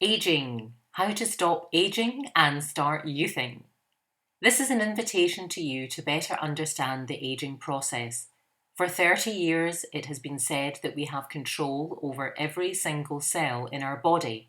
Aging. How to stop aging and start youthing. This is an invitation to you to better understand the aging process. For 30 years, it has been said that we have control over every single cell in our body.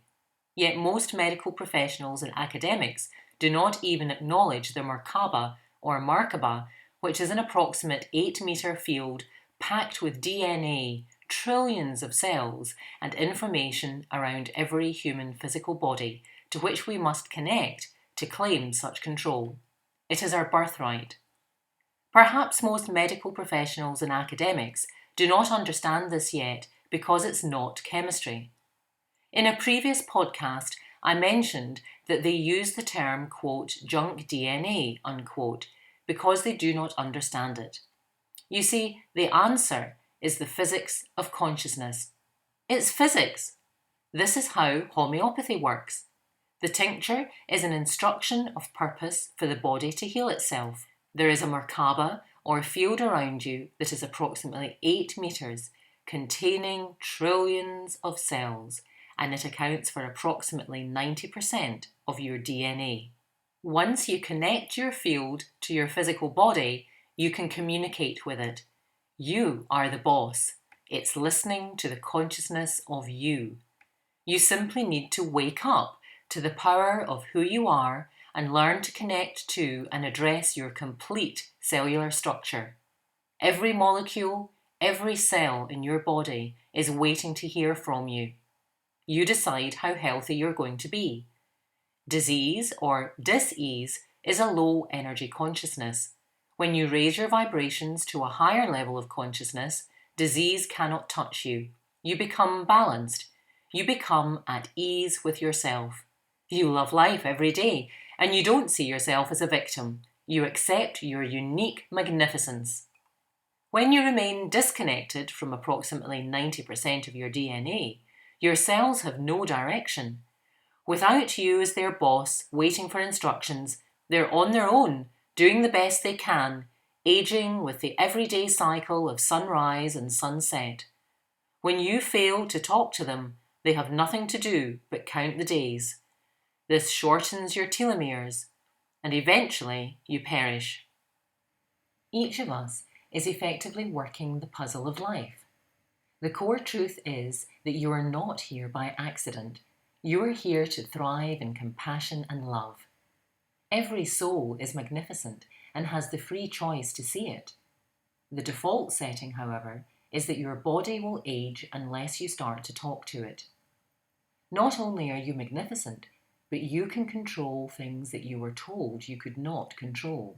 Yet most medical professionals and academics do not even acknowledge the Merkaba or Markaba, which is an approximate 8-meter field packed with DNA, trillions of cells, and information around every human physical body to which we must connect to claim such control. It is our birthright. Perhaps most medical professionals and academics do not understand this yet because it's not chemistry. In a previous podcast, I mentioned that they use the term, quote, junk DNA, unquote, because they do not understand it. You see, the answer is the physics of consciousness. It's physics. This is how homeopathy works. The tincture is an instruction of purpose for the body to heal itself. There is a Merkaba or field around you that is approximately 8 meters, containing trillions of cells, and it accounts for approximately 90% of your DNA. Once you connect your field to your physical body, you can communicate with it. You are the boss. It's listening to the consciousness of you. You simply need to wake up to the power of who you are and learn to connect to and address your complete cellular structure. Every molecule, every cell in your body is waiting to hear from you. You decide how healthy you're going to be. Disease or dis-ease is a low energy consciousness. When you raise your vibrations to a higher level of consciousness, disease cannot touch you. You become balanced. You become at ease with yourself. You love life every day, and you don't see yourself as a victim. You accept your unique magnificence. When you remain disconnected from approximately 90% of your DNA, your cells have no direction. Without you as their boss, waiting for instructions, they're on their own, doing the best they can, aging with the everyday cycle of sunrise and sunset. When you fail to talk to them, they have nothing to do but count the days. This shortens your telomeres, and eventually you perish. Each of us is effectively working the puzzle of life. The core truth is that you are not here by accident. You are here to thrive in compassion and love. Every soul is magnificent and has the free choice to see it. The default setting, however, is that your body will age unless you start to talk to it. Not only are you magnificent, but you can control things that you were told you could not control.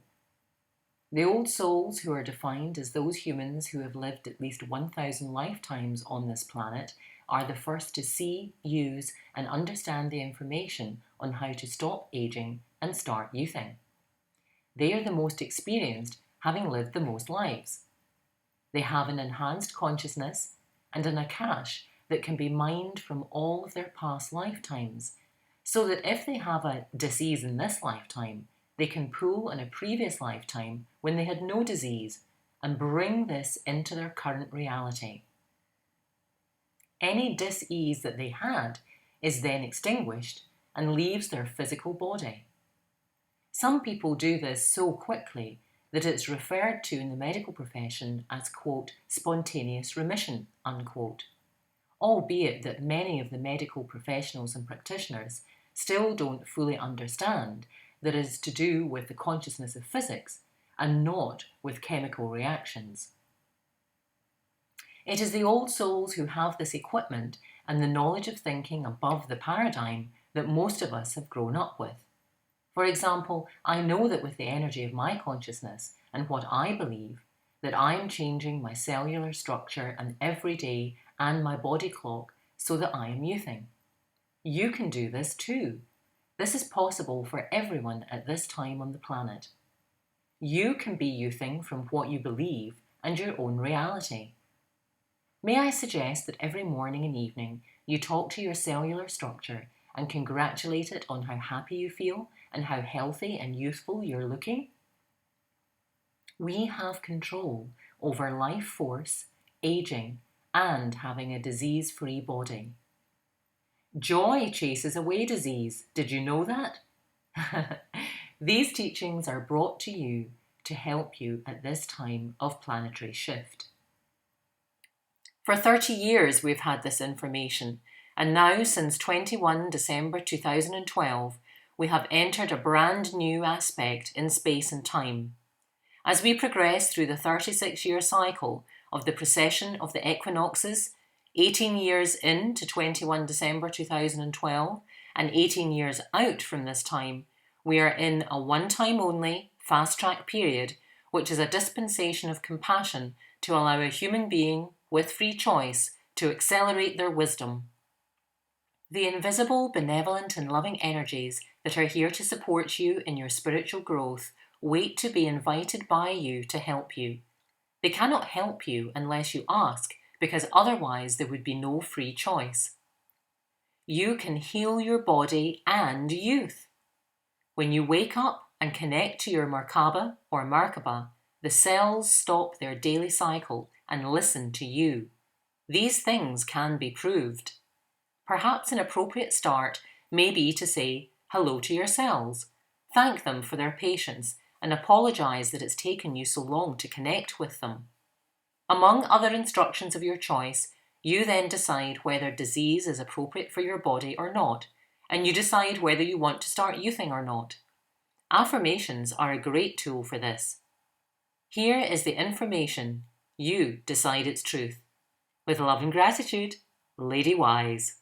The old souls who are defined as those humans who have lived at least 1,000 lifetimes on this planet are the first to see, use, and understand the information on how to stop aging and start youthing. They are the most experienced, having lived the most lives. They have an enhanced consciousness and an akash that can be mined from all of their past lifetimes, so that if they have a disease in this lifetime, they can pull in a previous lifetime when they had no disease and bring this into their current reality. Any dis-ease that they had is then extinguished and leaves their physical body. Some people do this so quickly that it's referred to in the medical profession as, quote, spontaneous remission, unquote. Albeit that many of the medical professionals and practitioners still don't fully understand that it is to do with the consciousness of physics and not with chemical reactions. It is the old souls who have this equipment and the knowledge of thinking above the paradigm that most of us have grown up with. For example, I know that with the energy of my consciousness and what I believe, that I am changing my cellular structure and every day and my body clock so that I am youthing. You can do this too. This is possible for everyone at this time on the planet. You can be youthing from what you believe and your own reality. May I suggest that every morning and evening you talk to your cellular structure and congratulate it on how happy you feel and how healthy and youthful you're looking? We have control over life force, aging, and having a disease-free body. Joy chases away disease. Did you know that? These teachings are brought to you to help you at this time of planetary shift. For 30 years we've had this information, and now since 21 December 2012, we have entered a brand new aspect in space and time. As we progress through the 36-year cycle of the precession of the equinoxes, 18 years in to 21 December 2012, and 18 years out from this time, we are in a one-time only, fast-track period, which is a dispensation of compassion to allow a human being with free choice to accelerate their wisdom. The invisible, benevolent and loving energies that are here to support you in your spiritual growth wait to be invited by you to help you. They cannot help you unless you ask, because otherwise there would be no free choice. You can heal your body and youth. When you wake up and connect to your Merkaba or Merkaba, the cells stop their daily cycle and listen to you. These things can be proved. Perhaps an appropriate start may be to say hello to your cells, thank them for their patience, and apologise that it's taken you so long to connect with them. Among other instructions of your choice, you then decide whether disease is appropriate for your body or not, and you decide whether you want to start youthing or not. Affirmations are a great tool for this. Here is the information. You decide its truth. With love and gratitude, Lady Wise.